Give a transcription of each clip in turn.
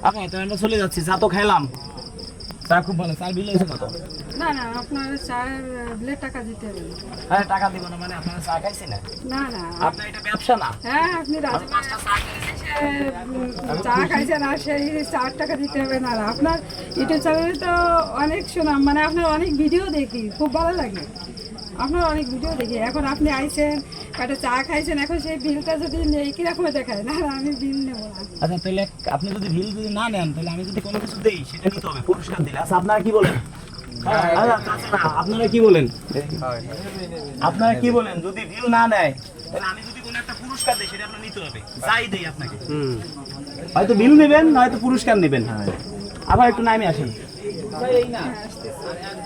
আমি তো আমরা চলে যাচ্ছি, চা তো খাইলাম, চা খুব ভালো। চার বিল হয়েছে কত? না না, আপনার চায়ের বিলের টাকা দিতে হবে। আরে টাকা দিব না মানে আপনারা চা খাইছি না? না না, আপনার এটা ব্যবসা না? হ্যাঁ আপনি চা খাইছেন আর সেই 4 টাকা দিতে হবে না। আর আপনার ইউটিউব চ্যানেলে তো অনেক সুনাম, মানে আপনার অনেক ভিডিও দেখি, খুব ভালো লাগে আপনার অনেক ভিডিও দেখি। এখন আপনি আইছেন একটা চা খাইছেন, এখন সেই বিলটা যদি নেই কিরকম দেখায়? না আমি বিল নেবো না। আচ্ছা তাহলে আপনি যদি বিল যদি না নেন তাহলে আমি যদি কোনো কিছু দেই সেটা নিতে হবে, পুরস্কার দিলে। আচ্ছা আপনারা কি বলেন? আপনারা কি বলেন? আপনারা কি বলেন? যদি বিল না নেয় তাহলে আমি যদি কোনো একটা পুরস্কার দেই সেটা আপনার নিতে হবে, যাই দেই আপনাকে। হয়তো বিল নেবেন, হয়তো পুরস্কার নেবেন। আবার একটু নামে আসেন।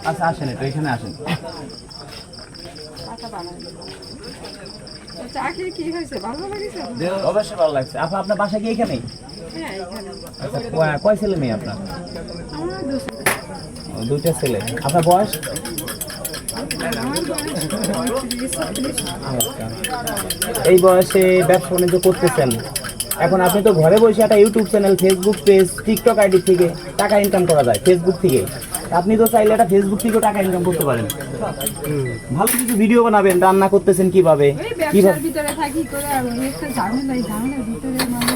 আচ্ছা আসেন, একটু এখানে আসেন। চা খেয়ে কি হয়েছে, ভালো লাগছে? অবশ্যই ভালো লাগছে। আপা আপনার বাসা কি এখানেই? হ্যাঁ এখানে। আচ্ছা কয় ছেলে মেয়ে আপনার? আমার দুইটা ছেলে। আপনার বয়স? এই বয়সে ব্যবসা বাণিজ্য করতেছেন, এখন আপনি তো ঘরে বসে একটা YouTube channel, Facebook page, TikTok ID থেকে টাকা ইনকাম করা যায় ফেসবুক থেকে। আপনি তো চাইলে একটা ফেসবুক থেকেও টাকা ইনকাম করতে পারেন। ভালো কিছু ভিডিও বানাবেন, রান্না করতেছেন কিভাবে ব্যবসার ভিতরে থাকি করে একটা ঝামেলাই, ঝামেলার ভিতরে মানে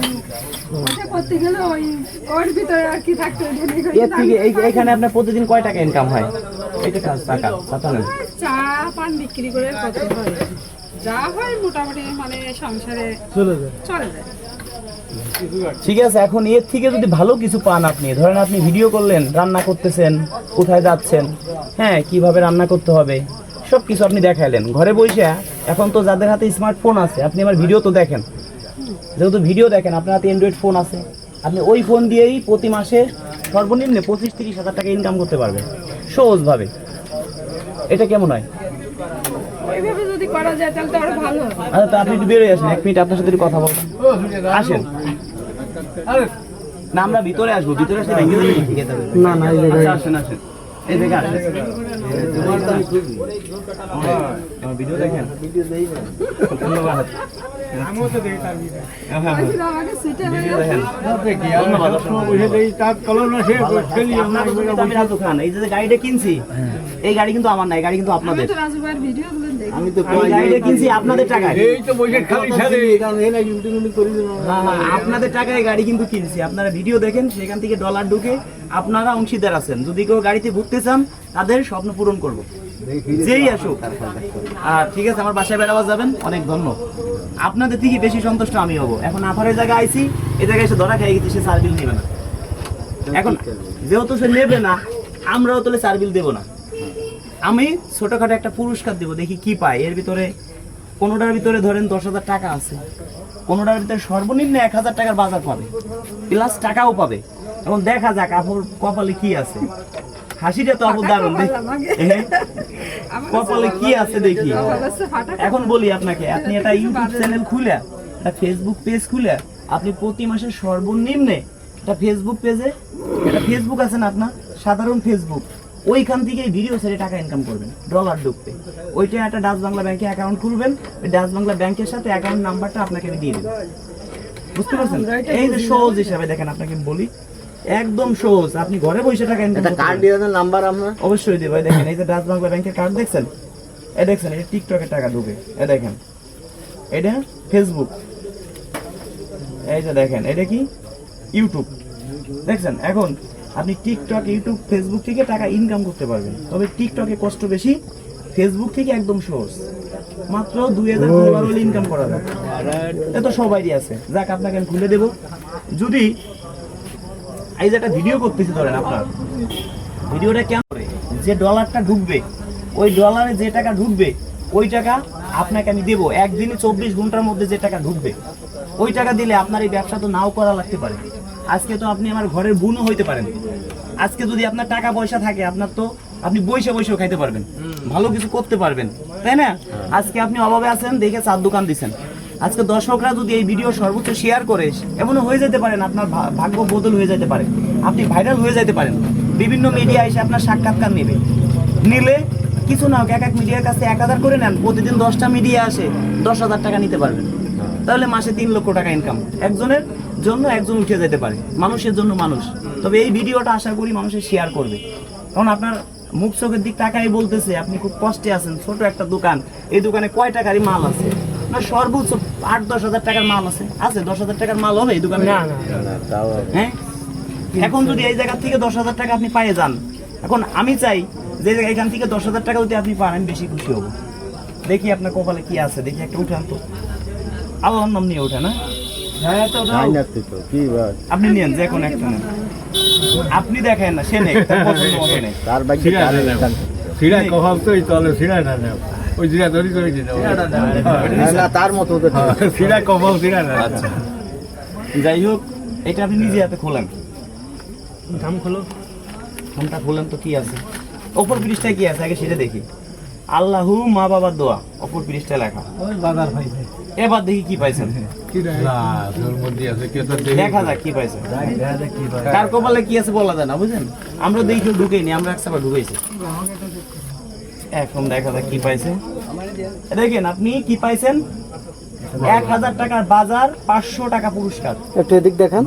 ওটা করতে গেলে ওর ভিতরে আর কি থাকতে এর থেকে এইখানে আপনার প্রতিদিন কয় টাকা ইনকাম হয়? এটা কাজ টাকা চা পান বিক্রি করে কত হয়, যা হয় মোটামুটি মানে সংসারে চলে যায়। ঠিক আছে, এখন এর থেকে যদি ভালো কিছু পান, আপনি ধরেন আপনি ভিডিও করলেন, রান্না করতেছেন, কোথায় যাচ্ছেন, হ্যাঁ কিভাবে রান্না করতে হবে সব কিছু আপনি দেখাইলেন ঘরে বসে। এখন তো যাদের হাতে স্মার্টফোন আছে, আপনি আমার ভিডিও তো দেখেন, যেহেতু ভিডিও দেখেন আপনার হাতে অ্যান্ড্রয়েড ফোন আছে, আপনি ওই ফোন দিয়েই প্রতি মাসে সর্বনিম্ন 25-30 হাজার টাকা ইনকাম করতে পারবেন সহজভাবে। এটা কেমন হয়? এইভাবে যদি করা যায় তাহলে তো আরো ভালো। আচ্ছা তো আপনি একটু বেরোয় আসেন, 1 মিনিট আপনার সাথে একটু কথা বলবেন। আসেন না, আমরা ভিতরে আসবো, ভিতরে আসলে ভেঙে যাবে। না না, আচ্ছা আসেন আসেন, এই দেখে আসেন। আমার ভিডিও দেখেন, ধন্যবাদ। আমাকে সিটে এই যে গাড়িটা কিনছি, এই গাড়ি কিন্তু আমার না, এই গাড়ি কিন্তু আপনাদের। আমি তো গাড়িটা কিনছি আপনাদের টাকায়, আপনাদের টাকায় গাড়ি কিন্তু কিনছি। আপনারা ভিডিও দেখেন, সেখান থেকে ডলার ঢুকে আপনারা অংশীদার আছেন। যদি কেউ গাড়িতে ঘুরতে চান তাদের স্বপ্ন পূরণ করবো, যেই আসুক। আর ঠিক আছে, আমার বাসায় বেড়াবার যাবেন, অনেক ধন্যবাদ। আপনাদের থেকে বেশি সন্তুষ্ট আমি হবো। এখন আফারের জায়গায় আইছি, এই জায়গায় এসে ধরা খেয়ে গেছে, সে সার্ভিল নেবে না। এখন যেহেতু সে নেবে না, আমরাও তাহলে সার্ভিল দেবো না। আমি ছোটখাটো একটা পুরস্কার দেবো, দেখি কি পাই। এর ভিতরে কোনোটার ভিতরে ধরেন 10,000 টাকা আছে, কোনোটার ভিতরে সর্বনিম্ন 1,000 টাকার বাজার পাবে, প্লাস টাকাও পাবে। এখন দেখা যাক আপুর কপালে কি আছে। হাসিটা তো আপু দারুণ, কপালে কি আছে দেখি। এখন বলি আপনাকে, আপনি একটা ইউটিউব চ্যানেল খুলে, একটা ফেসবুক পেজ খুলে, আপনি প্রতি মাসে সর্বনিম্নে একটা ফেসবুক পেজে, একটা ফেসবুক আছে না আপনার সাধারণ ফেসবুক, ওইখান থেকে ভিডিও ছেড়ে টাকা ইনকাম করবেন, ডলার ঢুকবে। ওইটা একটা ডাচ বাংলা ব্যাংকে অ্যাকাউন্ট খুলবেন, ওই ডাচ বাংলা ব্যাংকের সাথে অ্যাকাউন্ট নাম্বারটা আপনাকে আমি দিয়ে দেবো। বুঝতে পারছেন? এই যে সহজ হিসাবে দেখেন, আপনাকে বলি একদম সহজ। আপনি ঘরে বসে টাকা ইনকাম করতে কার্ড দিয়ে দেন, নাম্বার আপনার অবশ্যই দেব। দেখেন এই যে ডাচ বাংলা ব্যাংকের কার্ড দেখছেন, এই দেখছেন এটা টিকটকের টাকা ঢুকে, এই দেখেন এটা ফেসবুক, এই যে দেখেন এটা কি ইউটিউব, দেখছেন। এখন আপনি টিকটক, ইউটিউব, ফেসবুক থেকে টাকা ইনকাম করতে পারবেন, তবে টিকটকে কষ্ট বেশি, ফেসবুক থেকে একদম সহজ। মাত্র 2000 ডলার হলে ইনকাম করা যায়, এটা সবারই আছে। যাক, আপনাকে আমি খুলে দেবো। যদি এই যে একটা ভিডিও করতেছি, ধরেন আপনার ভিডিওটা কেমন করে, যে ডলারটা ঢুকবে, ওই ডলারে যে টাকা ঢুকবে, ওই টাকা আপনাকে আমি দেবো। একদিনে 24 ঘন্টার মধ্যে যে টাকা ঢুকবে, ওই টাকা দিলে আপনার এই ব্যবসা তো নাও করা লাগতে পারে। আজকে তো আপনি আমার ঘরের বোনও হইতে পারেন। আজকে যদি আপনার টাকা পয়সা থাকে, আপনার তো আপনি বসে বসেও খাইতে পারবেন, ভালো কিছু করতে পারবেন, তাই না? আজকে আপনি অভাবে আছেন দেখে চার দোকান দিচ্ছেন। আজকে দর্শকরা যদি এই ভিডিও সর্বোচ্চ শেয়ার করে, এমনও হয়ে যেতে পারেন আপনার ভাগ্য বদল হয়ে যেতে পারে, আপনি ভাইরাল হয়ে যেতে পারেন। বিভিন্ন মিডিয়া এসে আপনার সাক্ষাৎকার নেবে, নিলে কিছু না হোক, এক এক মিডিয়ার কাছে 1000 করে নেন, প্রতিদিন 10টা মিডিয়া আসে, 10,000 টাকা নিতে পারবেন। তাহলে মাসে 3 লক্ষ টাকা ইনকাম। একজনের জন্য একজন উঠে যেতে পারে, মানুষের জন্য মানুষ। তবে এই ভিডিওটা আশা করি মানুষের শেয়ার করবে, কারণ আপনার মুখ চোখের দিক তাকাই বলতেছে আপনি খুব কষ্টে আছেন। ছোট একটা দোকান, এই দোকানে কয় টাকারই মাল আছে? না সর্বোচ্চ 8-10 হাজার টাকার মাল আছে? 10 হাজার টাকার মাল হবে এই দোকানে? হ্যাঁ, এখন যদি এই জায়গা থেকে 10 হাজার টাকা আপনি পাইয়ে যান, এখন আমি চাই যে এখান থেকে 10 হাজার টাকা যদি আপনি পান আমি বেশি খুশি হব। দেখি আপনার কপালে কি আছে, দেখি একটা উঠান তো, আল্লাহর নাম নিয়ে ওঠে না? আপনি নিয়েন, যে কোনো একটা নেন, আপনি দেখেন না, সে নেই, তার পছন্দ মতো নেই। আচ্ছা, যাই হোক, এটা আপনি নিজে হাতে খোলেন, ফোনটা খোলেন তো কি আছে অপর পৃষ্ঠায়, কি আছে আগে সেটা দেখি। আল্লাহু মা বাবার দোয়া অপর পৃষ্ঠায় লেখা। এবার দেখি কি পাইছেন, দেখা যাক কি পাইছেন। কার কপালে কি আছে বলা যায় না, বুঝলেন? আমরা দেখি কেউ ঢুকেইনি, আমরা একসাথে ঢুকেছি। এখন দেখা যাক কি পাইছে। দেখেন আপনি কি পাইছেন, 1000 টাকার বাজার, 500 টাকা পুরস্কার। একটু এদিক দেখেন।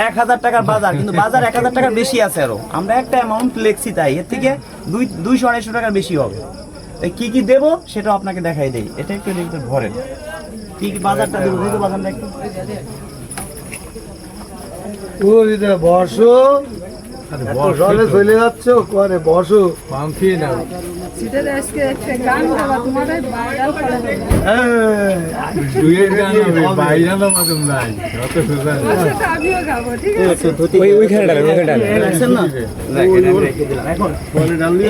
1000 টাকার বাজার, কিন্তু বাজার 1000 টাকার বেশি আছে আরো। আমরা একটা অ্যামাউন্ট লিখছি, তাই এর থেকে 200-250 টাকার বেশি হবে। কি কি দেবো সেটা আপনাকে দেখাই দেই। এটা একটু লিখতে ভরেন, কি কি বাজারটা দেবো, দেখো বাজারটা একটু। বসো, জলে চলে যাচ্ছ, করে বসো। সেটাতে আজকে একটা গান গাওয়া তোমাদের ভাইরাল করা হবে। আচ্ছা, আমিও গাবো, ঠিক আছে? দেখছেন না? দেখেন, আমি রেখে দিলাম। এখন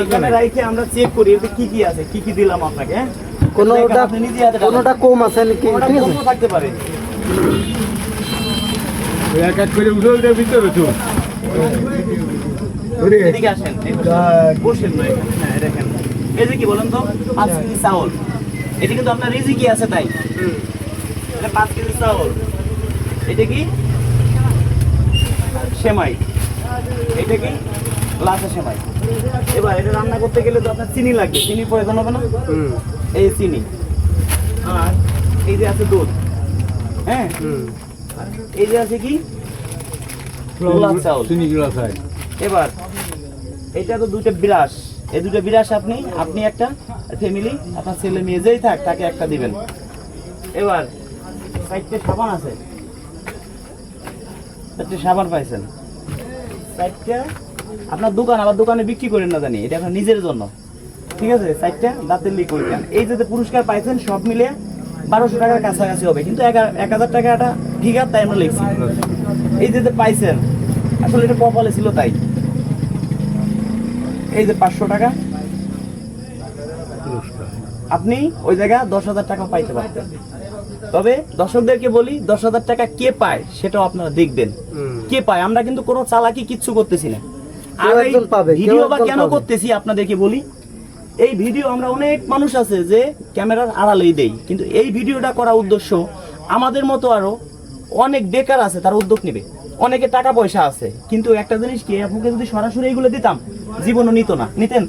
এখানে রাইখে আমরা চেক করি এতে কি কি আছে, কি কি দিলাম আপনাকে। হ্যাঁ, কোনোটা আপনি নিজে হাতে ঢালেন। কোনোটা কম আছে নাকি? কোনোটা ঠিক আছে, কমও থাকতে পারে। এদিকে আসেন, বসেন না এখানে। হ্যাঁ, দেখেন এই যে কি বলেন তো, 5 কেজি চাউল। এটা কিন্তু আপনার রিজিকি আছে, তাই এটা 5 কেজি চাউল। এটা কি সেমাই, এটা কি লাচা সেমাই। এবার এটা রান্না করতে গেলে তো আপনার চিনি লাগবে, চিনি প্রয়োজন হবে না? এই চিনি, আর এই যে আছে দুধ। হ্যাঁ, এই যে আছে কি গোলাপ চাউল। এবার এটা তো 2টা বিরাস, এই 2টা বিরাস আপনি একটা ফ্যামিলি, আপনার ছেলে মেয়ে যেই থাক তাকে একটা দিবেন। এবার 4টে সাবান আছে, 4টে সাবান পাইছেন। 4টা আপনার দোকান, আবার দোকানে বিক্রি করেন না জানি, এটা আপনার নিজের জন্য, ঠিক আছে? 4টা দাঁতের লিকুইড। এই যে পুরস্কার পাইছেন সব মিলে 1200 টাকার কাছাকাছি হবে, কিন্তু 1000 টাকাটা ঠিক আছে, তাই আমরা লিখছি। এই যে পাইছেন আসলে এটা কপালে ছিল, তাই এই যে 500 টাকা আপনি ওই জায়গায় 10,000 টাকা পাইতে পারতেন। তবে দর্শকদেরকে বলি, 10,000 টাকা কে পায় সেটাও আপনারা দেখবেন। কে পায়, আমরা কিন্তু কোনো চালাকি কিচ্ছু করতেছি না। আর এই ভিডিও বা কেন করতেছি আপনাদেরকে বলি, এই ভিডিও আমরা অনেক মানুষ আছে যে ক্যামেরার আড়ালেই দেই, কিন্তু এই ভিডিওটা করা উদ্দেশ্য আমাদের মতো আরো অনেক বেকার আছে, তারা উদ্যোগ নেবে। অনেকে টাকা পয়সা আছে, কিন্তু একটা জিনিস কি, আপনাকে যদি সরাসরি এইগুলো দিতাম জীবনও নিত না, নিতেন?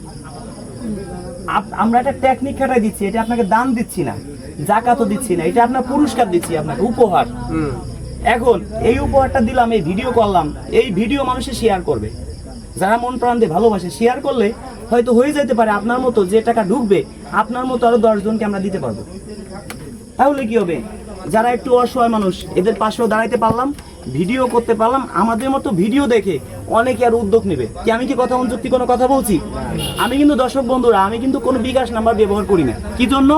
আমরা একটা টেকনিক খাটাই দিচ্ছি, এটা আপনাকে দান দিচ্ছি না, জাকাতও দিচ্ছি না, এটা আপনার পুরস্কার দিচ্ছি, আপনাকে উপহার। এখন এই উপহারটা দিলাম, এই ভিডিও করলাম, এই ভিডিও মানুষে শেয়ার করবে। যারা মন প্রাণ দিয়ে ভালোবাসে, শেয়ার করলে হয়তো হয়ে যেতে পারে আপনার মতো যে টাকা ঢুকবে, আপনার মতো আরো 10 জনকে আমরা দিতে পারবো। তাহলে কি হবে, যারা একটু অসহায় মানুষ এদের পাশেও দাঁড়াইতে পারলাম, ভিডিও করতে পারলাম, আমাদের মতো ভিডিও দেখে অনেকে আর উদ্যোগ নেবে। কি আমি কি কথা অনুযুক্তি কোনো কথা বলছি? আমি কিন্তু দর্শক বন্ধুরা, আমি কিন্তু কোনো বিকাশ নাম্বার ব্যবহার করি না। কি জন্য?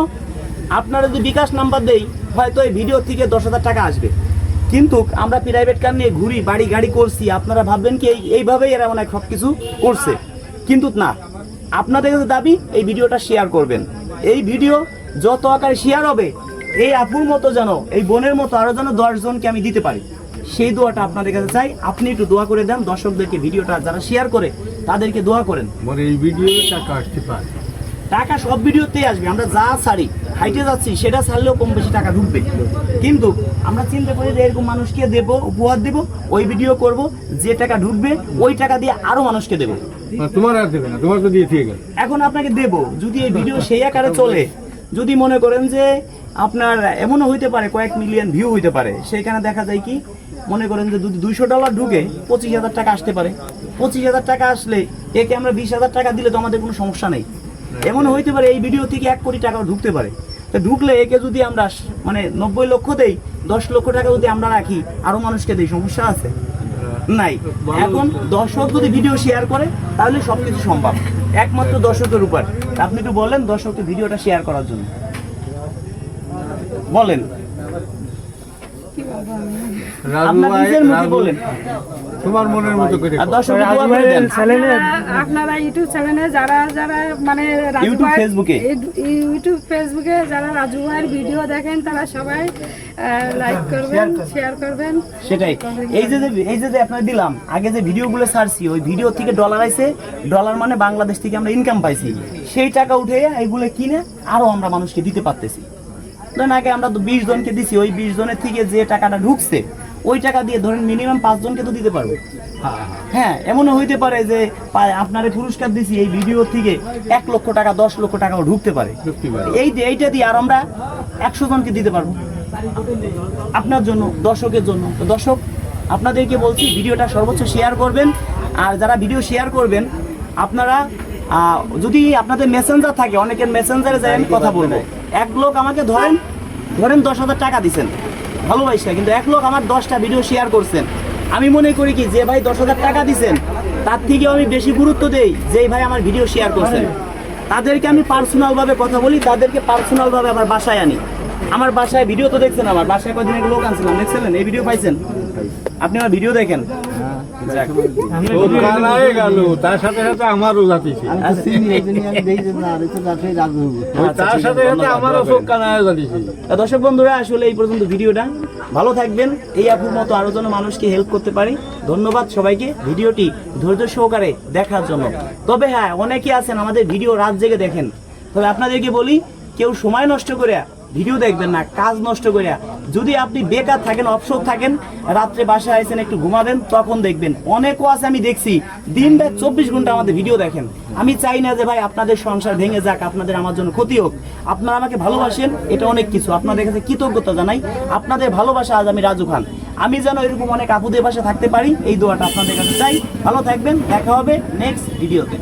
আপনারা যদি বিকাশ নাম্বার দেই হয়তো এই ভিডিও থেকে 10,000 টাকা আসবে, কিন্তু আমরা প্রাইভেট কার নিয়ে ঘুরি, বাড়ি গাড়ি করছি, আপনারা ভাববেন কি এইভাবেই এরা অনেক সব কিছু করছে, কিন্তু না। আপনাদের কাছে দাবি এই ভিডিওটা শেয়ার করবেন। এই ভিডিও যত আকারে শেয়ার হবে, এই আপুর মতো যেন, এই বোনের মতো আরো যেন 10 জনকে আমি দিতে পারি, সেই দোয়াটা আপনাদের কাছে চাই। আপনি একটু দোয়া করে দেন, দর্শকদেরকে ভিডিওটা যারা শেয়ার করে তাদেরকে দোয়া করেন। এই ভিডিও টাকা আসতে পারে, টাকা সব ভিডিওতেই আসবে। আমরা যা ছাড়ি, হাইটে যাচ্ছি, সেটা ছাড়লেও কম বেশি টাকা ঢুকবে, কিন্তু আমরা চিন্তা করি যে এরকম মানুষকে দেবো, উপহার দেবো, ওই ভিডিও করব, যে টাকা ঢুকবে ওই টাকা দিয়ে আরো মানুষকে দেবো। তোমার আর দেবে না, তোমার তো দিয়ে ঠিক আছে। এখন আপনাকে দেব, যদি এই ভিডিও সেই আকারে চলে, যদি মনে করেন যে আপনার এমনও হইতে পারে কয়েক মিলিয়ন ভিউ হইতে পারে, সেইখানে দেখা যায় কি মনে করেন যে যদি $200 ঢুকে 25,000 টাকা আসতে পারে। 25,000 টাকা আসলে একে আমরা 20,000 টাকা দিলে তো আমাদের কোনো সমস্যা নেই। এমন হইতে পারে এই ভিডিও থেকে 1 কোটি টাকাও ঢুকতে পারে। তো ঢুকলে একে যদি আমরা মানে 90 লক্ষ দেই, 10 লক্ষ টাকা যদি আমরা রাখি আরো মানুষকে দেই, সমস্যা আছে? নাই। এখন দর্শক যদি ভিডিও শেয়ার করে তাহলে সবকিছু সম্ভব, একমাত্র দর্শকের উপর। আপনি একটু বলেন দর্শককে ভিডিওটা শেয়ার করার জন্য বলেন, রাজু আপনার ভাই, নিজের মুখে রাজু, বলেন, তোমার মনের মতো করে আর কও। দর্শককে দোয়া করে দেন। আপনারা ইউটিউব চ্যানেলে যারা যারা মানে রাজু ইউটিউব, ভাই- ফেসবুকে। ইউটিউব ফেসবুকে যারা রাজু ভাইয়ের ভিডিও দেখেন তারা সবাই লাইক করবেন, শেয়ার করবেন। সেটাই। এই যে আপনার দিলাম আগে যে ভিডিওগুলো ছাড়ছি, ওই ভিডিও থেকে ডলার আইছে, ডলার মানে বাংলাদেশ থেকে আমরা ইনকাম পাইছি, সেই টাকা উঠে এইগুলো কিনে আরো আমরা মানুষকে দিতে পারতেছি। ধরেন আগে আমরা তো 20 জনকে দিছি, ওই 20 জনের থেকে যে টাকাটা ঢুকছে ওই টাকা দিয়ে ধরেন মিনিমাম 5 জনকে তো দিতে পারবো। হ্যাঁ, এমনও হইতে পারে যে আপনারে পুরস্কার দিছি এই ভিডিও থেকে 1 লক্ষ টাকা, 10 লক্ষ টাকাও ঢুকতে পারে। ঢুকতে পারে। এইটা দিয়ে আর আমরা 100 জনকে দিতে পারবো আপনার জন্য, দর্শকের জন্য। তো দর্শক আপনাদেরকে বলছি ভিডিওটা সর্বোচ্চ শেয়ার করবেন। আর যারা ভিডিও শেয়ার করবেন আপনারা যদি আপনাদের মেসেঞ্জার থাকে, অনেকের মেসেঞ্জারে যাই আমি কথা বলবো। 1 লোক আমাকে ধরেন 10,000 টাকা দিচ্ছেন ভালোবাসা, কিন্তু 1 লোক আমার 10টা ভিডিও শেয়ার করছেন। আমি মনে করি কি যে ভাই 10,000 টাকা দিচ্ছেন তার থেকেও আমি বেশি গুরুত্ব দেই যে ভাই আমার ভিডিও শেয়ার করছেন। তাদেরকে আমি পার্সোনালভাবে কথা বলি, তাদেরকে পার্সোনালভাবে আমার বাসায় আনি। আমার বাসায় ভিডিও তো দেখছেন, আমার বাসায় কয়েকদিন আগে লোক আনছিলাম, দেখছিলেন? এই ভিডিও পাইছেন? আপনি আমার ভিডিও দেখেন। যাক। চোখ কানায় গেল, তার সাথে সাথে আমারও জাতিছে। ওই তার সাথে সাথে আমারও চোখ কানায় জাতিছে। দর্শক বন্ধুরা আসলে এই পর্যন্ত ভিডিওটা, ভালো থাকবেন। এই আপুর মতো আরো যেন মানুষকে হেল্প করতে পারি। ধন্যবাদ সবাইকে ভিডিওটি ধৈর্য সহকারে দেখার জন্য। তবে হ্যাঁ, অনেকে আছেন আমাদের ভিডিও রাত জেগে দেখেন, তবে আপনাদেরকে বলি কেউ সময় নষ্ট করে ভিডিও দেখবেন না, কাজ নষ্ট করে। যদি আপনি বেকার থাকেন, অবসর থাকেন, রাত্রে বাসায় আছেন একটু ঘুমাবেন, তখন দেখবেন। অনেকও আছে আমি দেখছি দিনটা 24 ঘন্টা আমাদের ভিডিও দেখেন। আমি চাই না যে ভাই আপনাদের সংসার ভেঙে যাক, আপনাদের আমার জন্য ক্ষতি হোক। আপনারা আমাকে ভালোবাসেন, এটা অনেক কিছু। আপনাদের কাছে কৃতজ্ঞতা জানাই। আপনাদের ভালোবাসা আজ আমি রাজু খান। আমি যেন এরকম অনেক আপুদের পাশে থাকতে পারি, এই দোয়াটা আপনাদের কাছে চাই। ভালো থাকবেন, দেখা হবে নেক্সট ভিডিওতে।